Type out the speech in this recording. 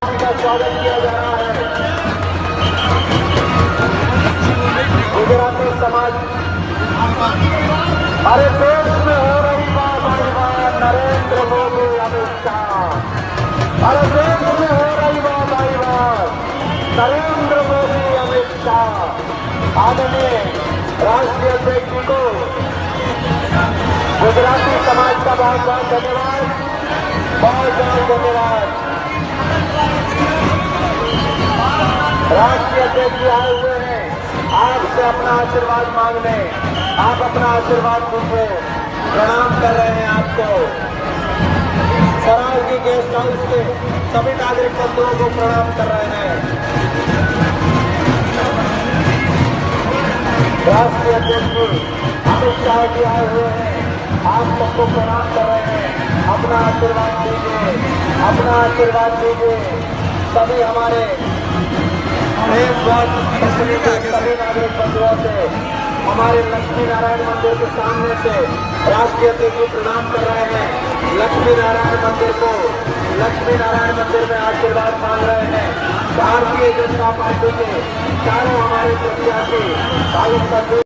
का स्वागत किया जा रहा है। गुजराती समाज हमारे देश में हो रही बात नरेंद्र मोदी अमित शाह, हमारे देश में हो रही बात नरेंद्र मोदी अमित शाह। आदरणीय राष्ट्रीय अध्यक्ष जी को गुजराती समाज का बहुत बहुत धन्यवाद, बहुत बहुत धन्यवाद। राष्ट्रीय अध्यक्ष जी आए हुए हैं आपसे अपना आशीर्वाद मांगने, आप अपना आशीर्वाद दीजिए। प्रणाम कर रहे हैं आपको। सराय की गेस्ट हाउस के सभी नागरिक बंधुओं को प्रणाम कर रहे हैं। राष्ट्रीय अध्यक्ष जी अमित शाह जी आए हुए हैं, आप सबको प्रणाम कर रहे हैं। अपना आशीर्वाद दीजिए, अपना आशीर्वाद दीजिए। सभी हमारे सभी नागरिक बंधुओं से हमारे लक्ष्मी नारायण मंदिर के सामने से राष्ट्रीय अध्यक्ष जी प्रणाम कर रहे हैं। लक्ष्मी नारायण मंदिर को लक्ष्मी नारायण मंदिर में आशीर्वाद मांग रहे हैं। भारतीय जनता पार्टी के चारों हमारे प्रत्याशी